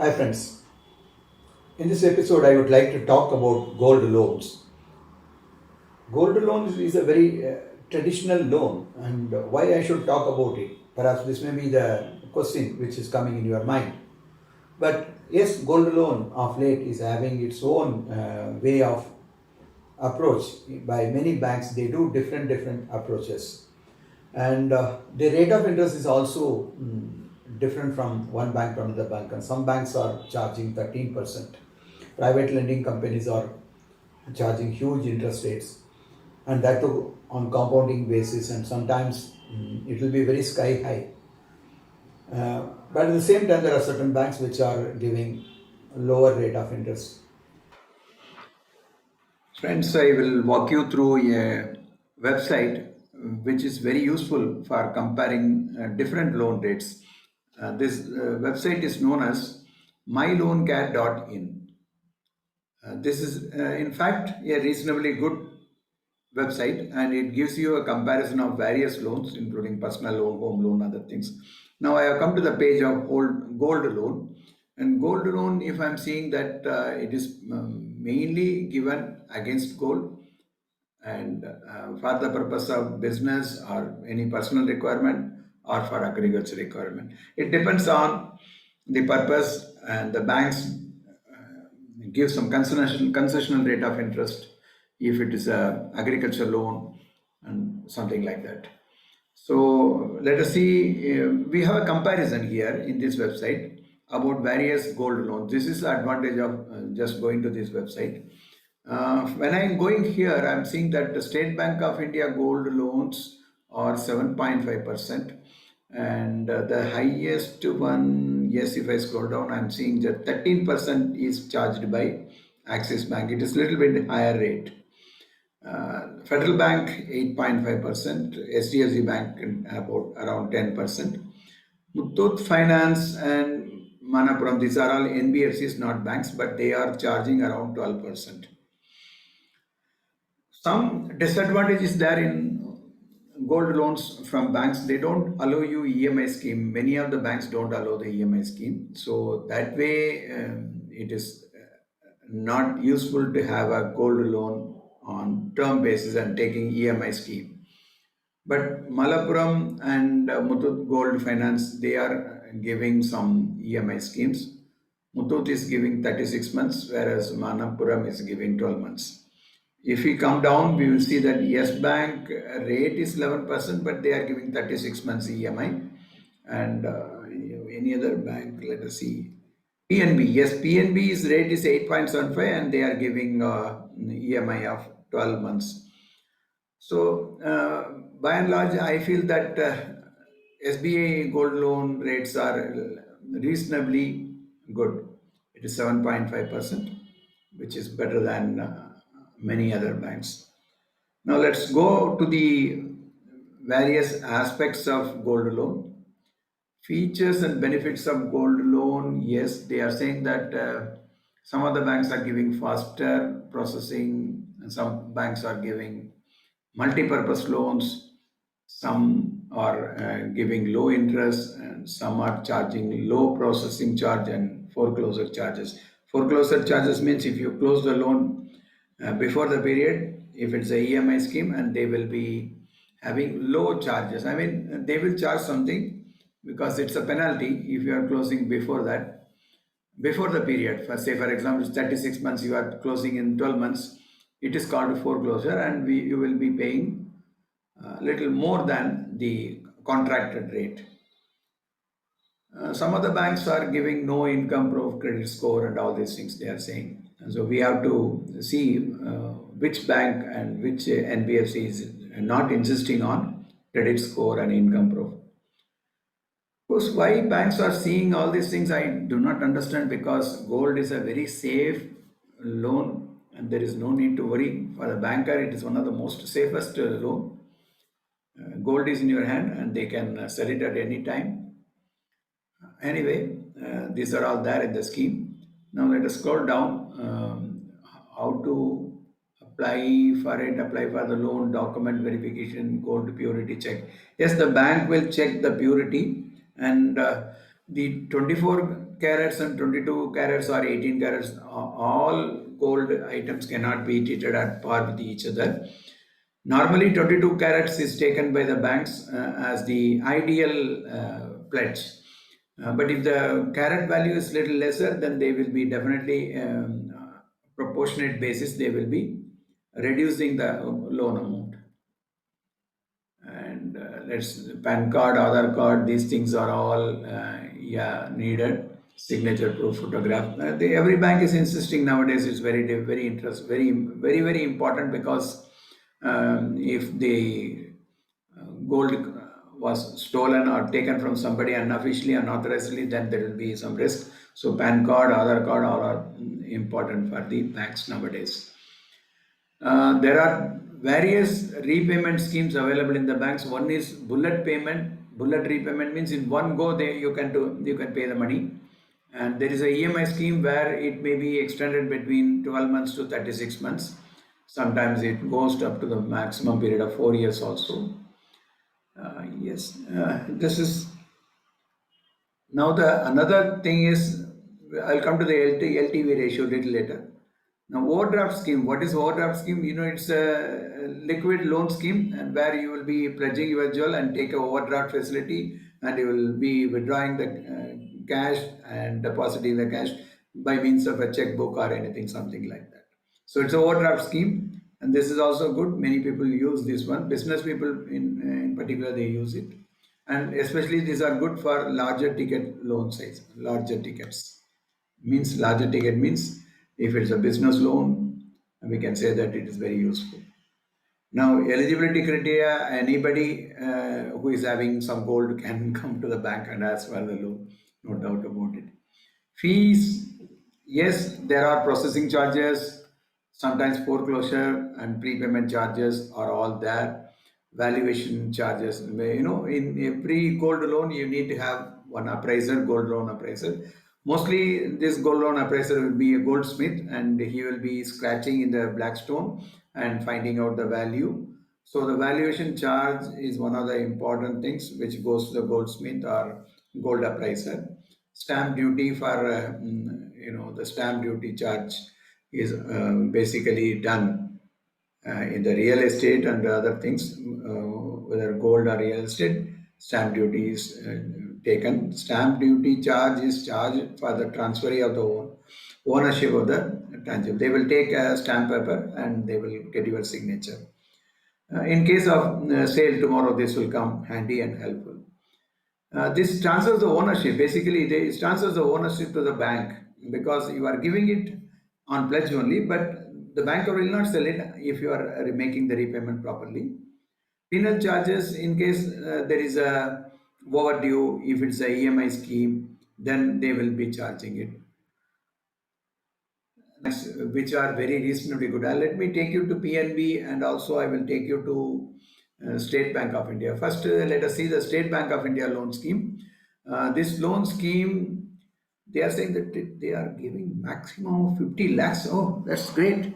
Hi friends, in this episode I would like to talk about gold loans. Gold loans is a very traditional loan and why I should talk about it. Perhaps this may be the question which is coming in your mind. But yes, gold loan of late is having its own way of approach. By many banks they do different approaches. And the rate of interest is also different from one bank to another bank, and some banks are charging 13%. Private lending companies are charging huge interest rates, and that too on compounding basis, and sometimes it will be very sky high. But at the same time, there are certain banks which are giving lower rate of interest. Friends, I will walk you through a website which is very useful for comparing different loan rates. This website is known as myloancare.in. This is, in fact, a reasonably good website, and it gives you a comparison of various loans, including personal loan, home loan, other things. Now, I have come to the page of gold loan. And gold loan, if I'm seeing that it is mainly given against gold and for the purpose of business or any personal requirement or for agriculture requirement. It depends on the purpose, and the banks give some concessional rate of interest if it is a agriculture loan and something like that. So let us see. We have a comparison here in this website about various gold loans. This is the advantage of just going to this website. When I'm going here, I'm seeing that the State Bank of India gold loans are 7.5%, and the highest one, yes, if I scroll down, I'm seeing that 13% is charged by Axis Bank. It is a little bit higher rate. Federal Bank 8.5%, SDFC Bank about around 10%. Muthoot Finance and Manappuram, these are all NBFCs, not banks, but they are charging around 12%. Some disadvantage is there in gold loans from banks. They don't allow you EMI scheme. Many of the banks don't allow the EMI scheme. So that way, it is not useful to have a gold loan on term basis and taking EMI scheme. But Malappuram and Muthoot Gold Finance, they are giving some EMI schemes. Muthoot is giving 36 months, whereas Manappuram is giving 12 months. If we come down, we will see that Yes Bank rate is 11%, but they are giving 36 months EMI. And any other bank, let us see. PNB, yes, PNB's rate is 8.75 and they are giving EMI of 12 months. So, by and large, I feel that SBA gold loan rates are reasonably good. It is 7.5%, which is better than many other banks. Now, let's go to the various aspects of gold loan. Features and benefits of gold loan, yes, they are saying that some of the banks are giving faster processing, and some banks are giving multi-purpose loans, some are giving low interest, and some are charging low processing charge and foreclosure charges. Foreclosure charges means if you close the loan before the period, if it's a EMI scheme, and they will be having low charges. I mean, they will charge something because it's a penalty if you are closing before that, before the period. For say, for example, it's 36 months, you are closing in 12 months. It is called foreclosure, and you will be paying a little more than the contracted rate. Some of the banks are giving no income proof, credit score, and all these things they are saying. And so we have to see which bank and which NBFC is not insisting on credit score and income proof. Of course, why banks are seeing all these things, I do not understand, because gold is a very safe loan and there is no need to worry. For the banker, it is one of the most safest loan. Gold is in your hand and they can sell it at any time. Anyway, these are all there in the scheme. Now let us scroll down. How to apply for it, apply for the loan, document verification, gold purity check. Yes, the bank will check the purity, and the 24 carats and 22 carats or 18 carats, all gold items cannot be treated at par with each other. Normally, 22 carats is taken by the banks as the ideal pledge. But if the carat value is little lesser, then they will be definitely proportionate basis. They will be reducing the loan amount. And let's PAN card, Aadhaar card. These things are all yeah needed. Signature proof, photograph. Every bank is insisting nowadays. It's very interest, very important because if the gold was stolen or taken from somebody unofficially, unauthorizedly, then there will be some risk. So PAN card, Aadhaar card, all are important for the banks nowadays. There are various repayment schemes available in the banks. One is bullet payment. Bullet repayment means in one go you can pay the money. And there is a EMI scheme where it may be extended between 12 months to 36 months. Sometimes it goes up to the maximum period of 4 years also. Yes, this is now the another thing is I'll come to the LTV ratio a little later. Now overdraft scheme. What is overdraft scheme? You know, it's a liquid loan scheme and where you will be pledging your jewel and take a overdraft facility and you will be withdrawing the cash and depositing the cash by means of a checkbook or anything, something like that. So it's a overdraft scheme and this is also good. Many people use this one. Business people in particular, they use it. And especially these are good for larger ticket loan size, larger tickets. Means larger ticket means if it's a business loan, we can say that it is very useful. Now, eligibility criteria, anybody who is having some gold can come to the bank and ask for the loan, no doubt about it. Fees, yes, there are processing charges, sometimes foreclosure and prepayment charges are all there. Valuation charges, you know, in every gold loan, you need to have one appraiser, gold loan appraiser. Mostly, this gold loan appraiser will be a goldsmith and he will be scratching in the black stone and finding out the value. So, the valuation charge is one of the important things which goes to the goldsmith or gold appraiser. Stamp duty for you know, the stamp duty charge is basically done in the real estate and other things, whether gold or real estate. Stamp duty is taken. Stamp duty charge is charged for the transfer of the ownership of the tangible. They will take a stamp paper and they will get your signature. In case of sale tomorrow, this will come handy and helpful. This transfers the ownership. Basically, it transfers the ownership to the bank because you are giving it on pledge only, but the banker will not sell it if you are making the repayment properly. Penal charges in case there is a overdue, if it's a EMI scheme, then they will be charging it, which are very reasonably good. Let me take you to PNB and also I will take you to State Bank of India. First, let us see the State Bank of India loan scheme. This loan scheme, they are saying that they are giving maximum of 50 lakhs. Oh, that's great.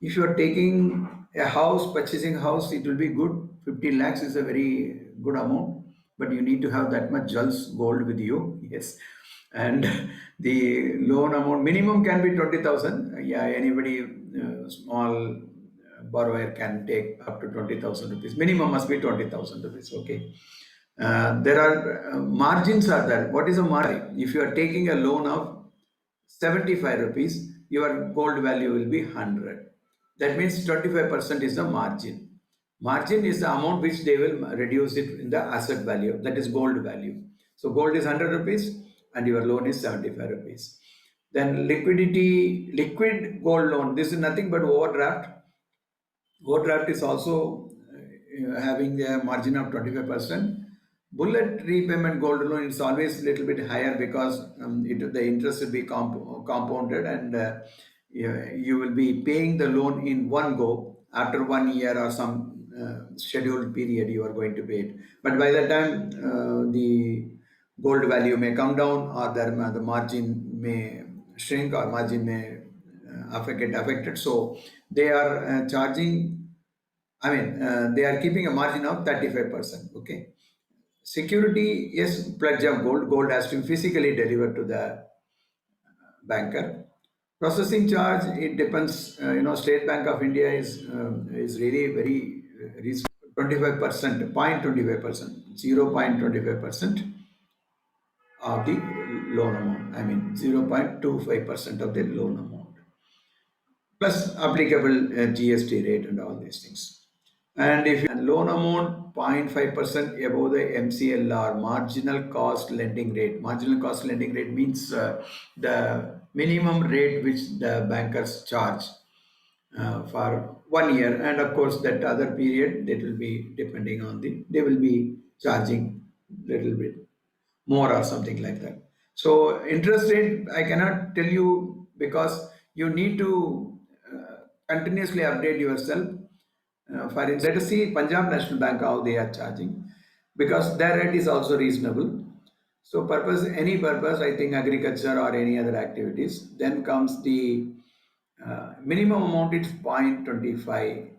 If you are taking a house, purchasing a house, it will be good. 50 lakhs is a very good amount, but you need to have that much jewels gold with you. Yes. And the loan amount minimum can be 20,000. Yeah, anybody small borrower can take up to 20,000 rupees. Minimum must be 20,000 rupees. Okay. There are margins are there. What is a margin? If you are taking a loan of 75 rupees, your gold value will be 100. That means 25% is the margin. Margin is the amount which they will reduce it in the asset value, that is gold value. So gold is 100 rupees and your loan is 75 rupees. Then liquid gold loan. This is nothing but overdraft. Overdraft is also having a margin of 25%. Bullet repayment gold loan is always a little bit higher because the interest will be compounded and you will be paying the loan in one go after 1 year or some scheduled period you are going to pay it. But by the time the gold value may come down or the margin may shrink or margin may get affected. So they are charging, I mean, they are keeping a margin of 35%. Okay. Security, yes, pledge of gold. Gold has to be physically delivered to the banker. Processing charge, it depends. State Bank of India is really very 25%, 0.25%, 0.25% of the loan amount. I mean 0.25% of the loan amount, plus applicable GST rate and all these things. And if loan amount 0.5% above the MCLR, marginal cost lending rate means the minimum rate which the bankers charge for 1 year, and of course that other period that will be depending on they will be charging little bit more or something like that. So interest rate I cannot tell you, because you need to continuously update yourself. For instance, let us see Punjab National Bank how they are charging, because their rate is also reasonable. So any purpose, I think agriculture or any other activities, then comes the minimum amount is 0.25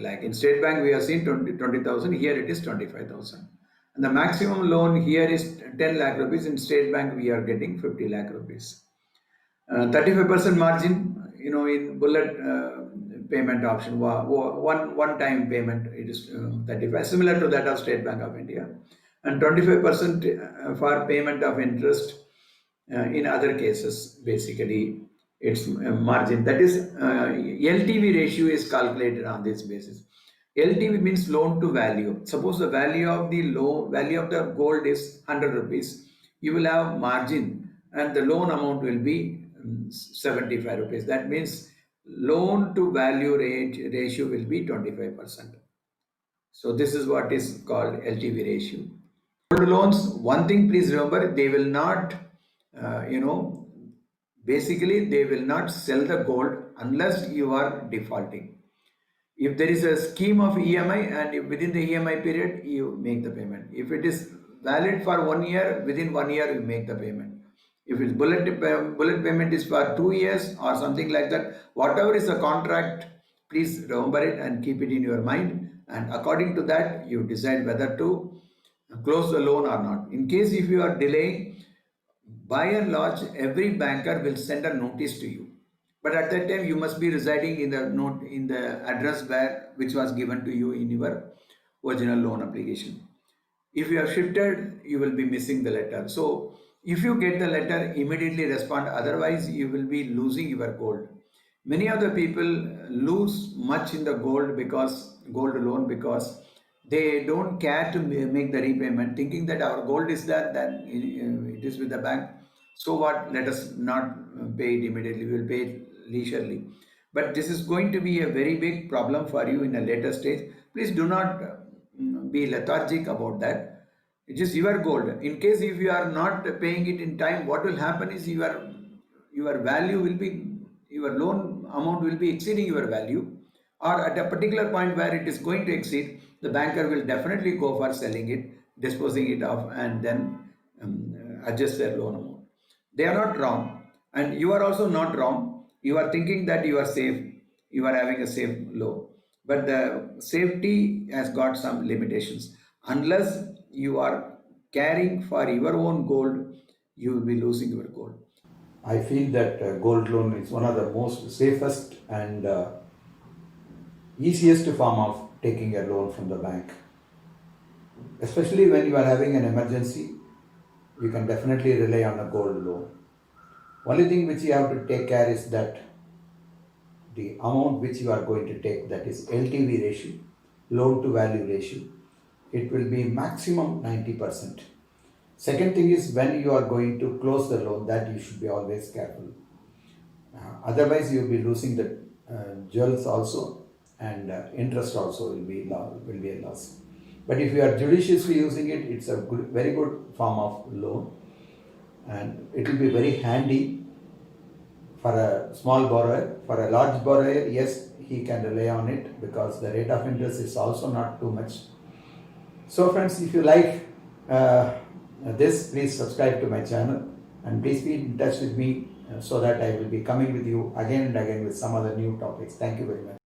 lakh. In State Bank we have seen 20,000, here it is 25,000. And the maximum loan here is 10 lakh rupees. In State Bank we are getting 50 lakh rupees. 35% margin, in bullet payment option, one time payment, it is 35, similar to that of State Bank of India, and 25% for payment of interest. In other cases, basically, it's margin. That is, LTV ratio is calculated on this basis. LTV means loan to value. Suppose the value of the gold is 100 rupees, you will have margin, and the loan amount will be 75 rupees. That means loan to value ratio will be 25%. So this is what is called LTV ratio. Gold loans, one thing please remember, they will not, basically they will not sell the gold unless you are defaulting. If there is a scheme of EMI, and if within the EMI period you make the payment. If it is valid for 1 year, within 1 year you make the payment. If it's bullet payment is for 2 years or something like that, whatever is the contract, please remember it and keep it in your mind, and according to that you decide whether to close the loan or not. In case if you are delaying, by and large every banker will send a notice to you, but at that time you must be residing in the address which was given to you in your original loan application. If you have shifted, you will be missing the letter. So if you get the letter, immediately respond, otherwise you will be losing your gold. Many of the people lose much in the gold loan, because they don't care to make the repayment, thinking that our gold is there, then it is with the bank. So what? Let us not pay it immediately. We will pay it leisurely. But this is going to be a very big problem for you in a later stage. Please do not be lethargic about that. It is your gold. In case if you are not paying it in time, what will happen is your value will be, your loan amount will be exceeding your value, or at a particular point where it is going to exceed, the banker will definitely go for selling it, disposing it off, and then adjust their loan amount. They are not wrong, and you are also not wrong. You are thinking that you are safe, you are having a safe loan, but the safety has got some limitations. Unless you are caring for your own gold, you will be losing your gold. I feel that gold loan is one of the most safest and easiest form of taking a loan from the bank. Especially when you are having an emergency, you can definitely rely on a gold loan. Only thing which you have to take care is that the amount which you are going to take, that is LTV ratio, loan to value ratio, it will be maximum 90%. Second thing is, when you are going to close the loan, that you should be always careful. Otherwise you will be losing the jewels also, and interest also will be a loss. But if you are judiciously using it, it's a very good form of loan, and it will be very handy for a small borrower. For a large borrower, yes, he can rely on it, because the rate of interest is also not too much. So friends, if you like this, please subscribe to my channel, and please be in touch with me so that I will be coming with you again and again with some other new topics. Thank you very much.